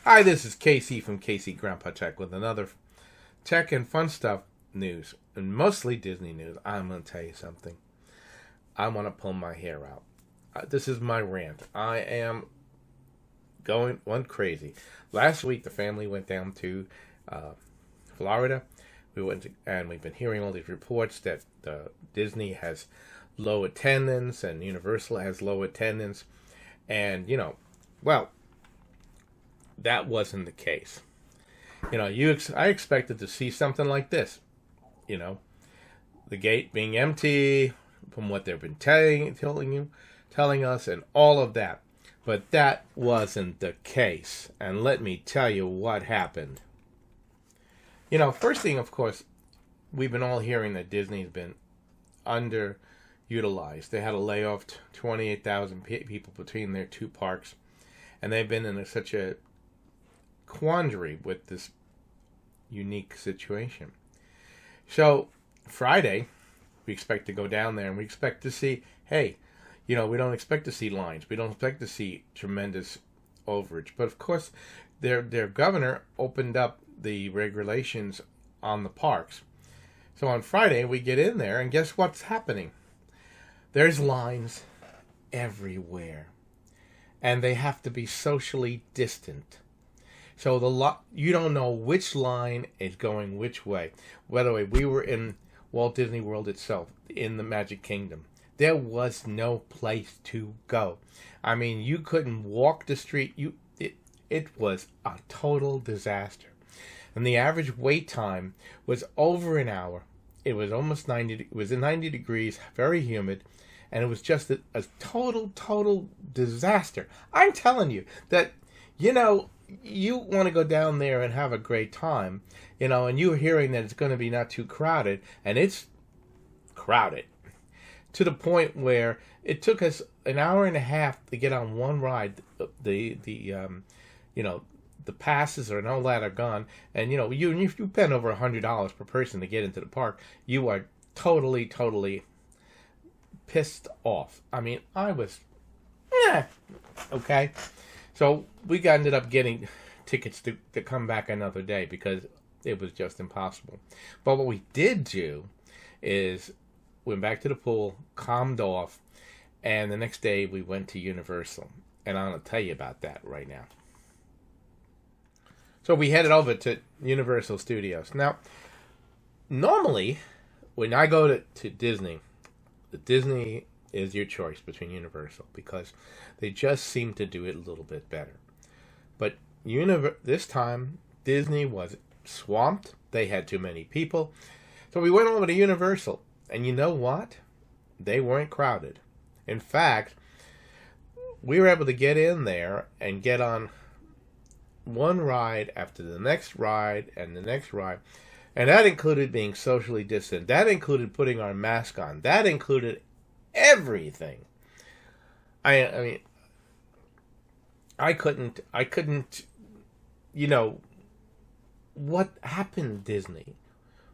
Hi, this is Casey from Casey Grandpa Tech with another tech and fun stuff news, and mostly Disney news. I'm going to tell you something. I want to pull my hair out. This is my rant. I am going one crazy. Last week, the family went down to Florida. And we've been hearing all these reports that Disney has low attendance and Universal has low attendance, and well, that wasn't the case. I expected to see something like this. The gate being empty from what they've been telling us, and all of that. But that wasn't the case. And let me tell you what happened. First thing, of course, we've been all hearing that Disney's been underutilized. They had to lay off 28,000 people between their two parks, and they've been in such a quandary with this unique situation. So Friday, we expect to go down there, and we expect to see, hey, we don't expect to see lines. We don't expect to see tremendous overage. But of course, their governor opened up the regulations on the parks. So on Friday, we get in there, and guess what's happening? There's lines everywhere, and they have to be socially distant. So you don't know which line is going which way. By the way, we were in Walt Disney World itself, in the Magic Kingdom. There was no place to go. I mean, you couldn't walk the street. It was a total disaster. And the average wait time was over an hour. It was almost 90. It was 90 degrees, very humid, and it was just a total disaster. I'm telling you that, you want to go down there and have a great time, and you're hearing that it's going to be not too crowded, and it's crowded to the point where it took us an hour and a half to get on one ride. The passes and all that are gone, and if you spend over $100 per person to get into the park, you are totally pissed off. I mean, I was, okay. So we ended up getting tickets to come back another day because it was just impossible. But what we did do is went back to the pool, calmed off, and the next day we went to Universal. And I'm going to tell you about that right now. So we headed over to Universal Studios. Now, normally, when I go to Disney is your choice between Universal because they just seem to do it a little bit better. But this time, Disney was swamped. They had too many people. So we went over to Universal. And you know what? They weren't crowded. In fact, we were able to get in there and get on one ride after the next ride and the next ride. And that included being socially distant. That included putting our mask on. That included everything. I mean, I couldn't, what happened, Disney?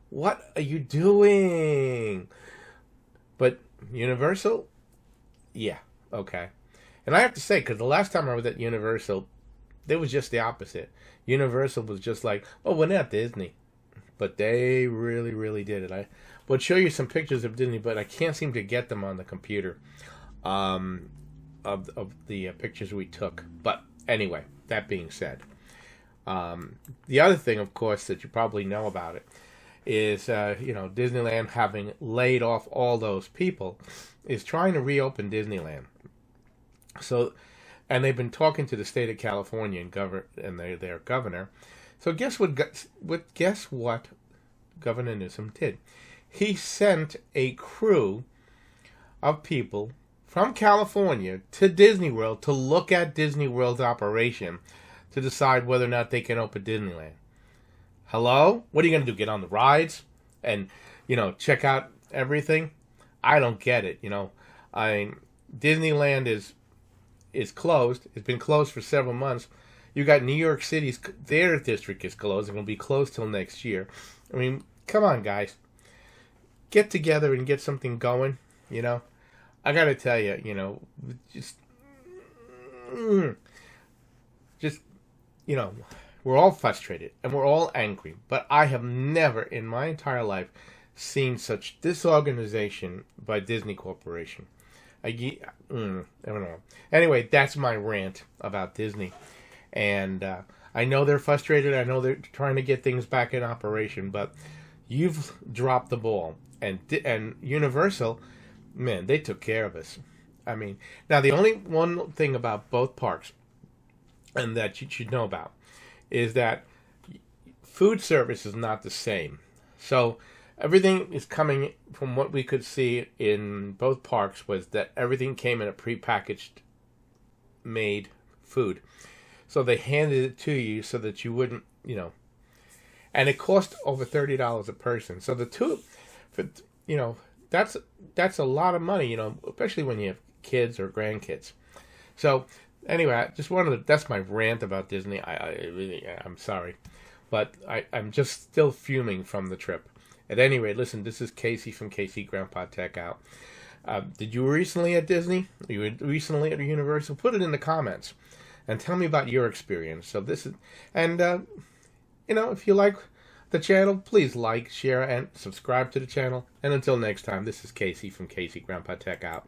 What are you doing? But Universal? Yeah, okay. And I have to say, because the last time I was at Universal, it was just the opposite. Universal was just like, oh, we're not Disney. But they really did it. I would show you some pictures of Disney, but I can't seem to get them on the computer of the pictures we took. But anyway, that being said, the other thing, of course, that you probably know about it is, Disneyland, having laid off all those people, is trying to reopen Disneyland. So, and they've been talking to the state of California and their governor. So guess what Governor Newsom did? He sent a crew of people from California to Disney World to look at Disney World's operation to decide whether or not they can open Disneyland. Hello? What are you going to do? Get on the rides and, check out everything? I don't get it, Disneyland is closed. It's been closed for several months. You got New York City's, their district is closed. It's going to be closed till next year. I mean, come on, guys. Get together and get something going, I got to tell you, just you know, we're all frustrated and we're all angry, but I have never in my entire life seen such disorganization by Disney Corporation. I don't know. Anyway, that's my rant about Disney. And I know they're frustrated. I know they're trying to get things back in operation, but you've dropped the ball. And Universal, man, they took care of us. I mean, now the only one thing about both parks, and that you should know about, is that food service is not the same. So everything is coming from what we could see in both parks was that everything came in a prepackaged made food. So they handed it to you so that you wouldn't, and it cost over $30 a person. So the two, that's a lot of money, especially when you have kids or grandkids. So anyway, I just that's my rant about Disney. I'm sorry, but I'm just still fuming from the trip. At any rate, listen, this is Casey from Casey Grandpa Tech out. Did you recently at Disney? You were recently at Universal? Put it in the comments and tell me about your experience. So this is, and if you like the channel, please like, share, and subscribe to the channel. And until next time, this is Casey from Casey Grandpa Tech out.